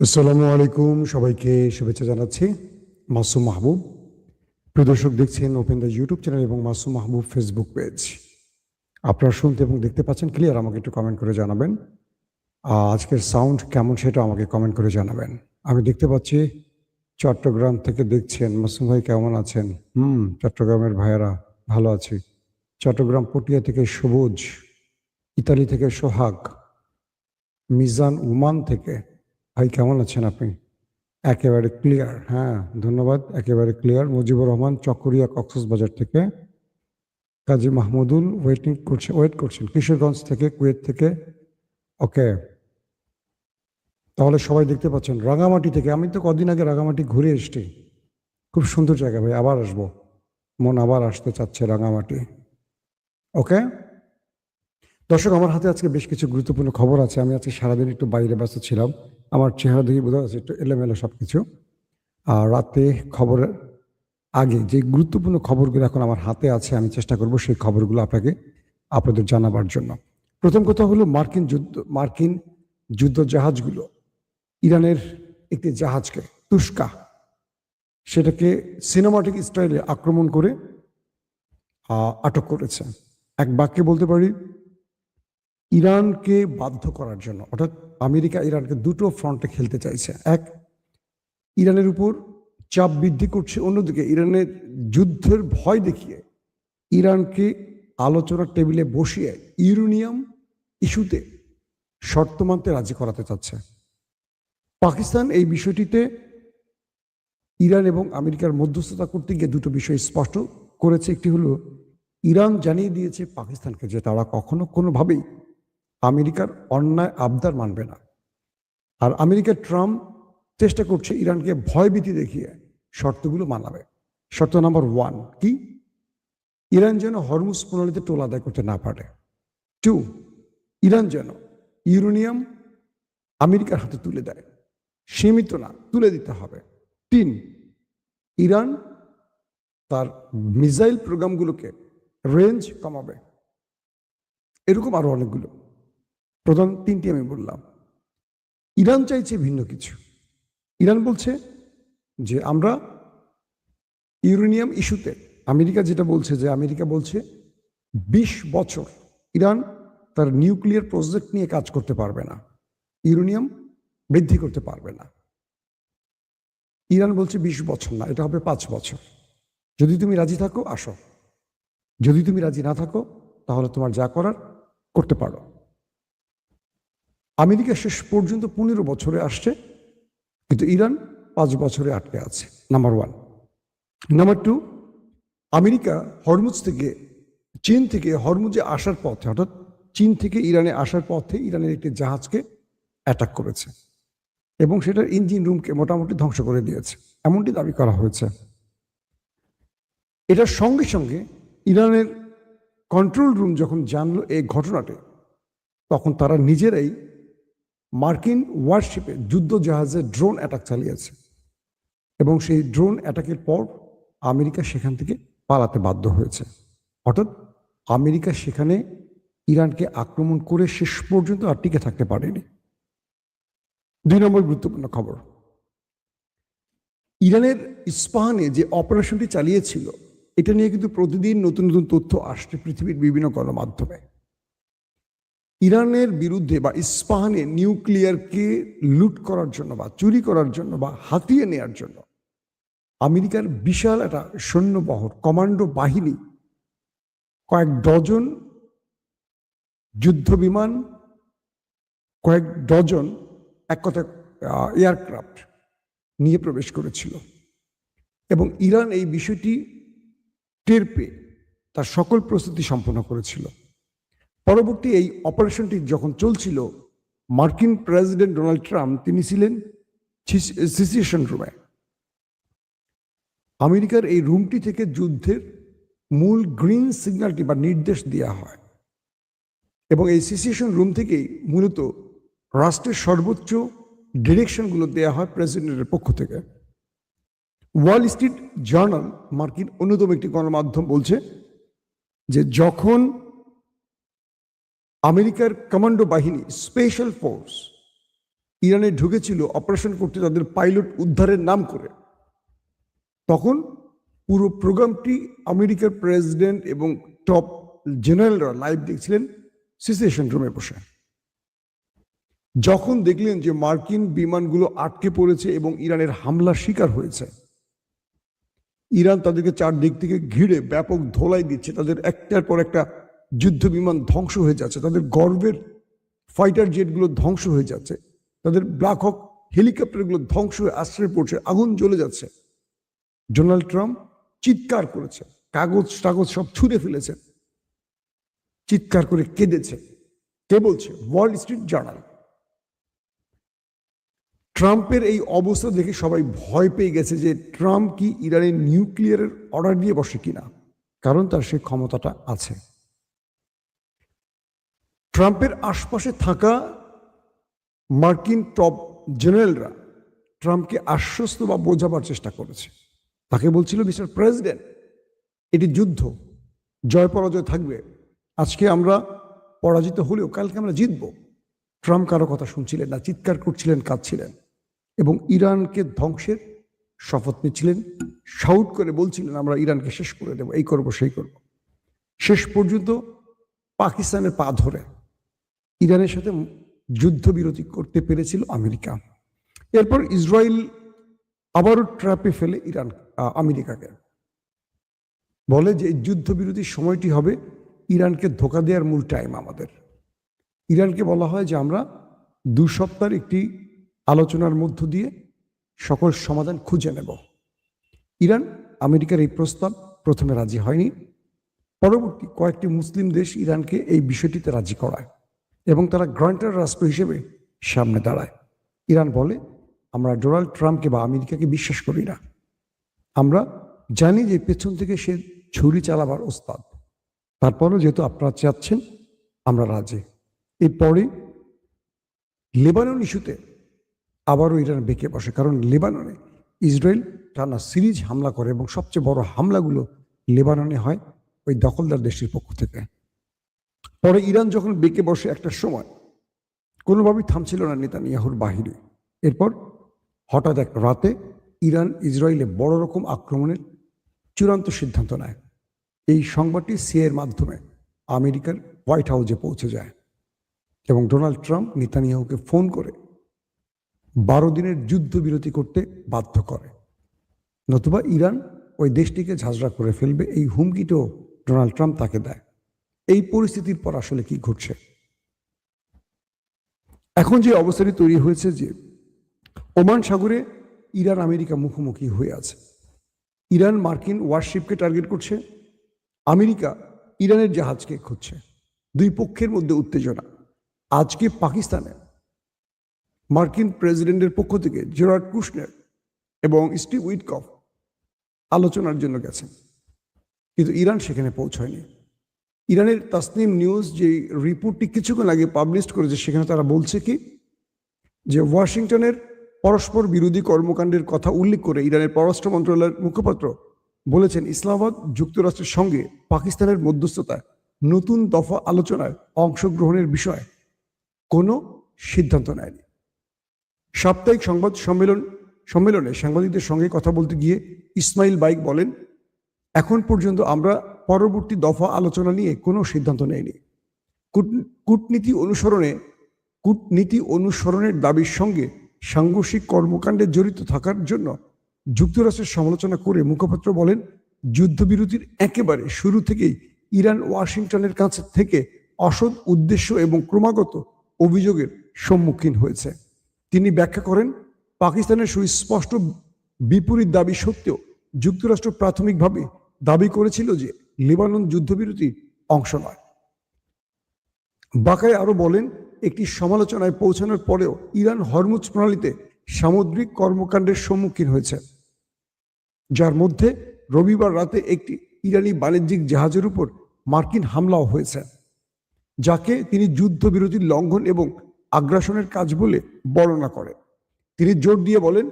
আসসালামু আলাইকুম, সবাইকে শুভেচ্ছা জানাচ্ছি। মাসুম মাহবুব। প্রিয় দর্শক, দেখছেন ওপেন দ্য ইউটিউব চ্যানেল এবং মাসুম মাহবুব ফেসবুক পেজ। আপনারা শুনতে এবং দেখতে পাচ্ছেন ক্লিয়ার? আমাকে একটু কমেন্ট করে জানাবেন। আজকের সাউন্ড কেমন সেটা আমাকে কমেন্ট করে জানাবেন। আমি দেখতে পাচ্ছি চট্টগ্রাম থেকে দেখছেন। মাসুম ভাই কেমন আছেন? চট্টগ্রামের ভাইয়েরা ভালো আছি। চট্টগ্রাম পটিয়া থেকে সবুজ, ইতালি থেকে সোহাগ, মিজান ওমান থেকে। ভাই কেমন আছেন আপনি? একেবারে ক্লিয়ার, হ্যাঁ ধন্যবাদ। একেবারে ক্লিয়ার। মুজিবুর রহমান চকরিয়া কক্সবাজার থেকে। কাজী মাহমুদুল ওয়েট করছেন কিশোরগঞ্জ থেকে, কুয়েত থেকে। ওকে, তাহলে সবাই দেখতে পাচ্ছেন। রাঙামাটি থেকে, আমি তো কদিন আগে রাঙামাটি ঘুরে এসেছি। খুব সুন্দর জায়গা ভাই, আবার আসবো। মন আবার আসতে চাচ্ছে রাঙামাটি। ওকে দর্শক, আমার হাতে আজকে বেশ কিছু গুরুত্বপূর্ণ খবর আছে। আমি আজকে সারাদিন একটু বাইরে ব্যস্ত ছিলাম। আমার চেহারা দেখে বোঝা যাচ্ছে একটু এলোমেলো সবকিছু। আর রাতে খবরের আগে যে গুরুত্বপূর্ণ খবরগুলো এখন আমার হাতে আছে, আমি চেষ্টা করব সেই খবরগুলো আপনাদের জানাবার জন্য। প্রথম কথা হলো মার্কিন যুদ্ধ জাহাজগুলো ইরানের একটি জাহাজকে তুস্কা, সেটাকে সিনেমাটিক স্টাইলে আক্রমণ করে আটক করেছে। এক বাক্যে বলতে পারি, ইরানকে বাধ্য করার জন্য। অর্থাৎ আমেরিকা ইরানকে দুটো ফ্রন্টে খেলতে চাইছে। এক, ইরানের উপর চাপ বৃদ্ধি করছে, অন্যদিকে ইরানের যুদ্ধের ভয় দেখিয়ে ইরানকে আলোচনার টেবিলে বসিয়ে ইউরেনিয়াম ইস্যুতে শর্ত মানতে রাজি করাতে চাচ্ছে। পাকিস্তান এই বিষয়টিতে ইরান এবং আমেরিকার মধ্যস্থতা করতে গিয়ে দুটো বিষয় স্পষ্ট করেছে। একটি হলো, ইরান জানিয়ে দিয়েছে পাকিস্তানকে যে তারা কখনো কোনোভাবেই আমেরিকার অন্যায় আবদার মানবে না। আর আমেরিকার ট্রাম্প চেষ্টা করছে ইরানকে ভয়ভীতি দেখিয়ে শর্তগুলো মানাবে। শর্ত নাম্বার 1 কি? ইরান যেন হরমুজ প্রণালীতে টোল আদায় করতে না পারে। 2, ইরান যেন ইউরেনিয়াম আমেরিকার হাতে তুলে দেয়। সীমিত না, তুলে দিতে হবে। 3, ইরান তার মিসাইল প্রোগ্রামগুলোকে রেঞ্জ কমাবে। এরকম আরো অনেকগুলো। প্রধান 3টি আমি বললাম। ইরান চাইছে ভিন্ন কিছু। ইরান বলছে যে আমরা ইউরেনিয়াম ইস্যুতে, আমেরিকা যেটা বলছে, যে আমেরিকা বলছে 20 বছর ইরান তার নিউক্লিয়ার প্রজেক্ট নিয়ে কাজ করতে পারবে না, ইউরেনিয়াম বৃদ্ধি করতে পারবে না। ইরান বলছে 20 বছর না, এটা হবে 5 বছর। যদি তুমি রাজি থাকো আসো, যদি তুমি রাজি না থাকো তাহলে তোমার যা করার করতে পারো। আমেরিকা শেষ পর্যন্ত 15 বছরে আসছে, কিন্তু ইরান 5 বছরে আটকে আছে। নাম্বার 1। নাম্বার 2, আমেরিকা চীন থেকে হরমুজে আসার পথে, অর্থাৎ চীন থেকে ইরানে আসার পথে ইরানের একটি জাহাজকে অ্যাটাক করেছে এবং সেটার ইঞ্জিন রুমকে মোটামুটি ধ্বংস করে দিয়েছে, এমনটি দাবি করা হয়েছে। এটার সঙ্গে সঙ্গে ইরানের কন্ট্রোল রুম যখন জানলো এই ঘটনাটি, তখন তারা নিজেরাই মার্কিন ওয়ারশিপে যুদ্ধ জাহাজে ড্রোন অ্যাটাক চালিয়েছে এবং সেই ড্রোন অ্যাটাকের পর আমেরিকা সেখান থেকে পালাতে বাধ্য হয়েছে। অর্থাৎ আমেরিকা সেখানে ইরানকে আক্রমণ করে শেষ পর্যন্ত আর টিকে থাকতে পারেনি। 2 নম্বর গুরুত্বপূর্ণ খবর, ইরানের ইস্পাহানে যে অপারেশনটি চালিয়েছিল, এটা নিয়ে কিন্তু প্রতিদিন নতুন নতুন তথ্য আসছে পৃথিবীর বিভিন্ন গণমাধ্যমে। ইরানের বিরুদ্ধে বা ইস্পাহানে নিউক্লিয়ারকে লুট করার জন্য বা চুরি করার জন্য বা হাতিয়ে নেওয়ার জন্য আমেরিকার বিশাল একটা সৈন্যবহর, কমান্ডো বাহিনী, কয়েক ডজন যুদ্ধ বিমান, কয়েক ডজন এক কথা এয়ারক্রাফট নিয়ে প্রবেশ করেছিল এবং ইরান এই বিষয়টি টের পেয়ে তার সকল প্রস্তুতি সম্পন্ন করেছিল। পরবর্তী এই অপারেশনটি যখন চলছিল, মার্কিন প্রেসিডেন্ট ডোনাল্ড ট্রাম্প তিনি ছিলেন সিচুয়েশন রুমে। আমেরিকার এই রুমটি থেকে যুদ্ধের মূল গ্রিন সিগন্যালটি বা নির্দেশ দেওয়া হয় এবং এই সিচুয়েশন রুম থেকেই মূলত রাষ্ট্রের সর্বোচ্চ ডিরেকশনগুলো দেওয়া হয় প্রেসিডেন্টের পক্ষ থেকে। ওয়াল স্ট্রিট জার্নাল, মার্কিন অন্যতম একটি গণমাধ্যম, বলছে যে যখন আমেরিকার কমান্ডো বাহিনী, স্পেশাল ফোর্স ইরানে ঢুকেছিল অপারেশন করতে তাদের পাইলট উদ্ধারের নাম করে, তখন পুরো প্রোগ্রামটি আমেরিকার প্রেসিডেন্ট এবং টপ জেনারেলরা লাইভ দেখছিলেন সিচুয়েশন রুমে বসে। যখন দেখলেন যে মার্কিন বিমানগুলো আটকে পড়েছে এবং ইরানের হামলার শিকার হয়েছে, ইরান তাদেরকে চারদিক থেকে ঘিরে ব্যাপক ধোলাই দিচ্ছে, তাদের একটার পর একটা যুদ্ধ বিমান ধ্বংস হয়ে যাচ্ছে, তাদের গর্বের ফাইটার জেটগুলো ধ্বংস হয়ে যাচ্ছে, তাদের ব্ল্যাক হক হেলিকপ্টারগুলো ধ্বংস হয়ে আশ্রয় পড়ছে, আগুন জ্বলে যাচ্ছে। ডোনাল্ড ট্রাম্প চিৎকার করেছে, কাগজ টাগজ সব ছুঁড়ে ফেলেছে, চিৎকার করে কেঁদেছে। কে বলছে? Wall Street journal. ট্রাম্পের এই অবস্থা দেখে সবাই ভয় পেয়ে গেছে যে ট্রাম্প কি ইরানের নিউক্লিয়ারের অর্ডার দিয়ে বসে কিনা, কারণ তার সেই ক্ষমতাটা আছে। ট্রাম্পের আশপাশে থাকা মার্কিন টপ জেনারেলরা ট্রাম্পকে আশ্বস্ত বা বোঝাবার চেষ্টা করেছে। তাকে বলছিল, মিস্টার প্রেসিডেন্ট, এটি যুদ্ধ, জয় পরাজয় থাকবে, আজকে আমরা পরাজিত হলেও কালকে আমরা জিতব। ট্রাম্প কারো কথা শুনছিলেন না, চিৎকার করছিলেন, কাঁদছিলেন এবং ইরানকে ধ্বংসের শপথ নিচ্ছিলেন, শাউট করে বলছিলেন আমরা ইরানকে শেষ করে দেব, এই করব সেই করব। শেষ পর্যন্ত পাকিস্তানের পা ধরে ইরানের সাথে যুদ্ধবিরতি করতে পেরেছিল আমেরিকা। এরপর ইসরায়েল আবারও ট্র্যাপে ফেলে আমেরিকাকে, বলে যে যুদ্ধবিরতির সময়টি হবে ইরানকে ধোঁকা দেওয়ার মূল টাইম আমাদের। ইরানকে বলা হয় যে আমরা 2 সপ্তাহের একটি আলোচনার মধ্য দিয়ে সকল সমাধান খুঁজে নেব। ইরান আমেরিকার এই প্রস্তাব প্রথমে রাজি হয়নি, পরবর্তী কয়েকটি মুসলিম দেশ ইরানকে এই বিষয়টিতে রাজি করায় এবং তারা গ্রান্টার রাষ্ট্র হিসেবে সামনে দাঁড়ায়। ইরান বলে, আমরা ডোনাল্ড ট্রাম্পকে বা আমেরিকাকে বিশ্বাস করি না, আমরা জানি যে পেছন থেকে সে ছুরি চালাবার ওস্তাদ, তারপরও যেহেতু আপনারা চাচ্ছেন আমরা রাজি। এরপরে লেবানন ইস্যুতে আবারও ইরান বেঁকে বসে, কারণ লেবাননে ইসরায়েল টানা সিরিজ হামলা করে এবং সবচেয়ে বড় হামলাগুলো লেবাননে হয় ওই দখলদার দেশটির পক্ষ থেকে। পরে ইরান যখন বেঁকে বসে একটা সময়, কোনোভাবেই থামছিল না নেতানিয়াহুর বাহিনী। এরপর হঠাৎ এক রাতে ইরান ইসরায়েলে বড় রকম আক্রমণের চূড়ান্ত সিদ্ধান্ত নেয়। এই সংবাদটি সিআইএর মাধ্যমে আমেরিকার হোয়াইট হাউসে পৌঁছে যায় এবং ডোনাল্ড ট্রাম্প নেতানিয়াহুকে ফোন করে 12 দিনের যুদ্ধবিরতি করতে বাধ্য করে, নতুবা ইরান ওই দেশটিকে ঝাঁঝরা করে ফেলবে। এই হুমকিটাও ডোনাল্ড ট্রাম্প তাকে দেয়। এই পরিস্থিতির পর আসলে কি ঘটছে? এখন যে অবস্থাটি তৈরি হয়েছে যে ওমান সাগরে ইরান আমেরিকা মুখোমুখি হয়ে আছে। ইরান মার্কিন ওয়ারশিপকে টার্গেট করছে, আমেরিকা ইরানের জাহাজকে খুঁজছে। দুই পক্ষের মধ্যে উত্তেজনা। আজকে পাকিস্তানে মার্কিন প্রেসিডেন্টের পক্ষ থেকে জেরার্ড কুশনার এবং স্টিভ উইটকফ আলোচনার জন্য গেছেন, কিন্তু ইরান সেখানে পৌঁছায়নি। ইরানের তাসনিম নিউজ যে রিপোর্টটি কিছুক্ষণ আগে পাবলিশ করেছে, সেখানে তারা বলছে কি যে ওয়াশিংটনের পরস্পর বিরোধী কর্মকাণ্ডের কথা উল্লেখ করে ইরানের পররাষ্ট্র মন্ত্রণালয়ের মুখপাত্র বলেছেন, ইসলামাবাদ যুক্তরাষ্ট্রের সঙ্গে পাকিস্তানের মধ্যস্থতায় নতুন দফা আলোচনায় অংশগ্রহণের বিষয়ে কোনো সিদ্ধান্ত নেয়নি। সাপ্তাহিক সংবাদ সম্মেলনে সাংবাদিকদের সঙ্গে কথা বলতে গিয়ে ইসমাইল বাইক বলেন, এখন পর্যন্ত আমরা পরবর্তী দফা আলোচনা নিয়ে কোনো সিদ্ধান্ত নেইনি। কূটনীতি অনুসরণের দাবির সঙ্গে সাংঘর্ষিক কর্মকাণ্ডে জড়িত থাকার জন্য যুক্তরাষ্ট্রের সমালোচনা করে মুখপাত্র বলেন, যুদ্ধবিরতির একেবারে শুরু থেকেই ইরান ওয়াশিংটনের কাছে থেকে অসৎ উদ্দেশ্য এবং ক্রমাগত অভিযোগের সম্মুখীন হয়েছে। তিনি ব্যাখ্যা করেন, পাকিস্তানের সুস্পষ্ট বিপরীত দাবি সত্ত্বেও যুক্তরাষ্ট্র প্রাথমিকভাবে দাবি করেছিল যে লেবানন যুদ্ধবিরতির অংশ নয়। বাকায় আরো বলেন, একটি সমালোচনায় পৌঁছানোর পরেও ইরান হরমুজ প্রণালীতে সামুদ্রিক কর্মকাণ্ডের সম্মুখীন হয়েছে, যার মধ্যে রবিবার রাতে একটি ইরানি বাণিজ্যিক জাহাজের উপর মার্কিন হামলাও হয়েছে, যাকে তিনি যুদ্ধবিরতির লঙ্ঘন এবং আগ্রাসনের কাজ বলে বর্ণনা করেন। তিনি জোর দিয়ে বলেন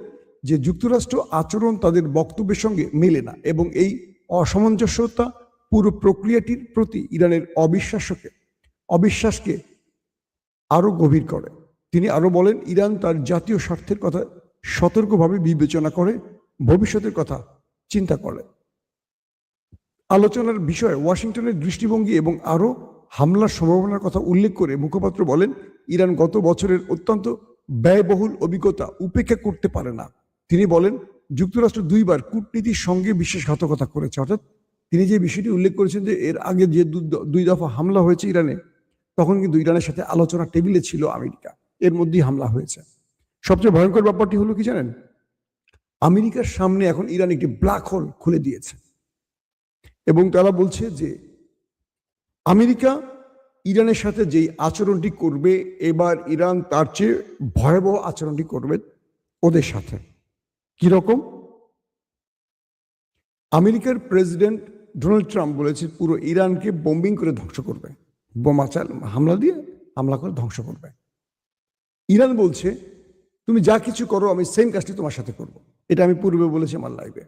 যে যুক্তরাষ্ট্র আচরণ তাদের বক্তব্যের সঙ্গে মেলে না এবং এই অসামঞ্জস্যতা পুরো প্রক্রিয়াটির প্রতি ইরানের অবিশ্বাসকে আরো গভীর করে। তিনি আরো বলেন, ইরান তার জাতীয় স্বার্থের কথা সতর্কভাবে বিবেচনা করে ভবিষ্যতের কথা চিন্তা করে। আলোচনার বিষয়ে ওয়াশিংটনের দৃষ্টিভঙ্গি এবং আরো হামলার সম্ভাবনার কথা উল্লেখ করে মুখপাত্র বলেন, ইরান গত বছরের অত্যন্ত ব্যয়বহুল অভিজ্ঞতা উপেক্ষা করতে পারে না। তিনি বলেন, যুক্তরাষ্ট্র 2বার কূটনীতির সঙ্গে বিশ্বাসঘাতকতা করেছে। অর্থাৎ তিনি যে বিষয়টি উল্লেখ করেছেন যে এর আগে যে 2 দফা হামলা হয়েছে ইরানে, তখন কিন্তু ইরানের সাথে আলোচনা টেবিলে ছিল আমেরিকা, এর মধ্যেই হামলা হয়েছে। সবচেয়ে ভয়ঙ্কর ব্যাপারটি হলো কি জানেন, আমেরিকার সামনে এখন ইরান একটি ব্ল্যাক হোল খুলে দিয়েছে এবং তারা বলছে যে আমেরিকা ইরানের সাথে যেই আচরণটি করবে, এবার ইরান তার চেয়ে ভয়াবহ আচরণটি করবে ওদের সাথে। কিরকম? আমেরিকার প্রেসিডেন্ট ডোনাল্ড ট্রাম্প বলেছে পুরো ইরানকে বোম্বিং করে ধ্বংস করবে, বোমা হামলা করে ধ্বংস করবে। ইরান বলছে তুমি যা কিছু করো আমি সেম কাজটি তোমার সাথে করব। এটা আমি পূর্বে বলেছি আমার লাইভে।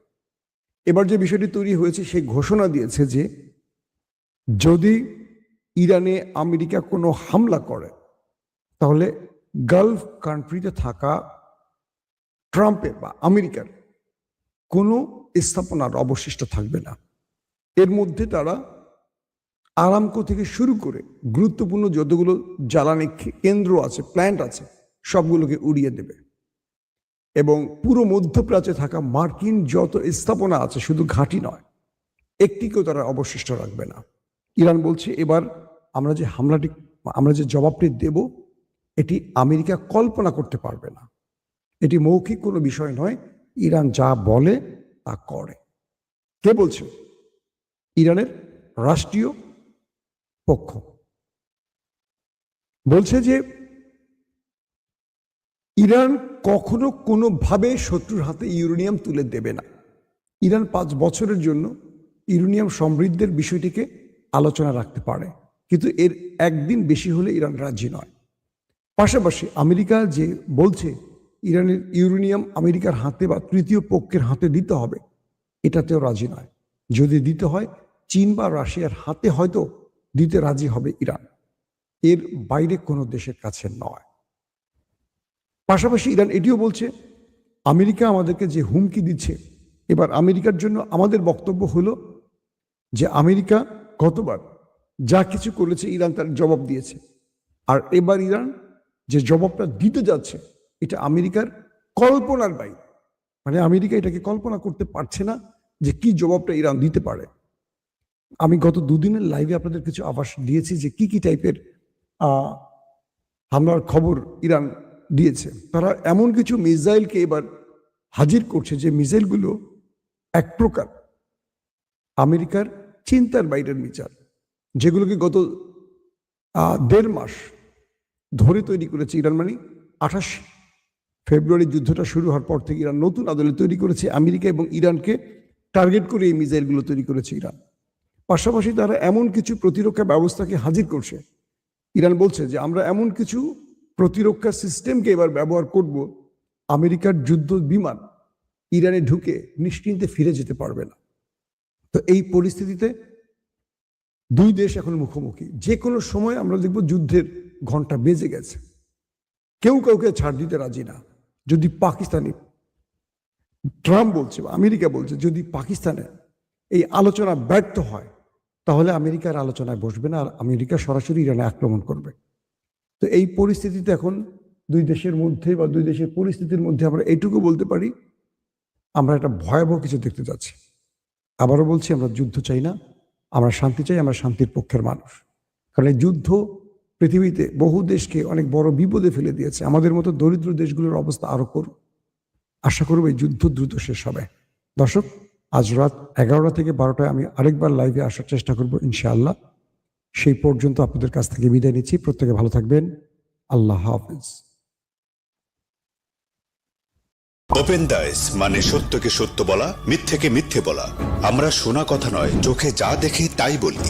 এবার যে বিষয়টি তৈরি হয়েছে, সেই ঘোষণা দিয়েছে যে যদি ইরানে আমেরিকা কোনো হামলা করে তাহলে গালফ কান্ট্রিতে থাকা ট্রাম্পের বা আমেরিকার কোনো স্থাপনার অবশিষ্ট থাকবে না। এর মধ্যে তারা আরামকো থেকে শুরু করে গুরুত্বপূর্ণ যতগুলো জ্বালানি কেন্দ্র আছে, প্ল্যান্ট আছে, সবগুলোকে উড়িয়ে দেবে এবং পুরো মধ্যপ্রাচ্যে থাকা মার্কিন যত স্থাপনা আছে, শুধু ঘাঁটি নয়, একটিকেও তারা অবশিষ্ট রাখবে না। ইরান বলছে এবার আমরা যে জবাবটি দেব, এটি আমেরিকা কল্পনা করতে পারবে না। এটি মৌখিক কোনো বিষয় নয়, ইরান যা বলে তা করে। কে বলছে? ইরানের রাষ্ট্রীয় পক্ষ বলছে যে ইরান কখনো কোনোভাবে শত্রুর হাতে ইউরেনিয়াম তুলে দেবে না। ইরান 5 বছরের জন্য ইউরেনিয়াম সমৃদ্ধের বিষয়টিকে আলোচনা রাখতে পারে, কিন্তু এর একদিন বেশি হলে ইরান রাজি নয়। পাশাপাশি আমেরিকা যে বলছে ইরানের ইউরেনিয়াম আমেরিকার হাতে বা তৃতীয় পক্ষের হাতে দিতে হবে, এটাতেও রাজি নয়। যদি দিতে হয় চীন বা রাশিয়ার হাতে হয়তো দিতে রাজি হবে ইরান, এর বাইরে কোনো দেশের কাছে নয়। পাশাপাশি ইরান এটিও বলছে আমেরিকা আমাদেরকে যে হুমকি দিচ্ছে, এবার আমেরিকার জন্য আমাদের বক্তব্য হলো যে আমেরিকা গতবার যা কিছু করেছে ইরান তার জবাব দিয়েছে, আর এবার ইরান যে জবাবটা দিতে যাচ্ছে এটা আমেরিকার কল্পনার বাইরে। মানে আমেরিকা এটাকে কল্পনা করতে পারছে না যে কি জবাবটা ইরান দিতে পারে। আমি গত 2 দিনের লাইভে আপনাদের কিছু আভাস দিয়েছি যে কি কি টাইপের হামলার খবর ইরান দিয়েছে। তারা এমন কিছু মিসাইলকে এবার হাজির করছে যে মিসাইলগুলো এক প্রকার আমেরিকার চিন্তার বাইরের মিসাইল, যেগুলোকে গত 1.5 মাস ধরে তৈরি করেছে ইরান। মানে 28 ফেব্রুয়ারি যুদ্ধটা শুরু হওয়ার পর থেকে ইরান নতুন আদলে তৈরি করেছে। আমেরিকা এবং ইরানকে টার্গেট করে এই মিসাইলগুলো তৈরি করেছে ইরান। পাশাপাশি তারা এমন কিছু প্রতিরক্ষা ব্যবস্থাকে হাজির করছে। ইরান বলছে যে আমরা এমন কিছু প্রতিরক্ষা সিস্টেমকে এবার ব্যবহার করব, আমেরিকার যুদ্ধ বিমান ইরানে ঢুকে নিশ্চিন্তে ফিরে যেতে পারবে না। তো এই পরিস্থিতিতে 2 দেশ এখন মুখোমুখি। যে কোনো সময় আমরা দেখব যুদ্ধের ঘন্টা বেজে গেছে, কেউ কাউকে ছাড় দিতে রাজি না। যদি পাকিস্তানি ট্রাম্প বলছে বা আমেরিকা বলছে যদি পাকিস্তানে এই আলোচনা ব্যর্থ হয় তাহলে আমেরিকার আলোচনায় বসবে না, আর আমেরিকা সরাসরি ইরানে আক্রমণ করবে। তো এই পরিস্থিতিতে এখন 2 দেশের মধ্যে বা 2 দেশের পরিস্থিতির মধ্যে আমরা এইটুকু বলতে পারি, আমরা একটা ভয়াবহ কিছু দেখতে যাচ্ছি। আবারও বলছি, আমরা যুদ্ধ চাই না, আমরা শান্তি চাই, আমরা শান্তির পক্ষের মানুষ। কারণ এই যুদ্ধ পৃথিবীতে বহু দেশকে অনেক বড় বিপদে ফেলে দিয়েছে। আমাদের মতো দরিদ্র দেশগুলোর অবস্থা আরো করুন। আশা করব এই যুদ্ধ দ্রুত শেষ হবে। দর্শক, আজ রাত 11টা থেকে 12টায় আমি আরেকবার লাইভে আসার চেষ্টা করব ইনশাআল্লাহ। সেই পর্যন্ত আপনাদের কাছ থেকে বিদায় নিচ্ছি। প্রত্যেকে ভালো থাকবেন। আল্লাহ হাফেজ। ওপেন দাইস মানে সত্যকে সত্য বলা, মিথ্যেকে মিথ্যে বলা। আমরা শোনা কথা নয়, চোখে যা দেখি তাই বলি।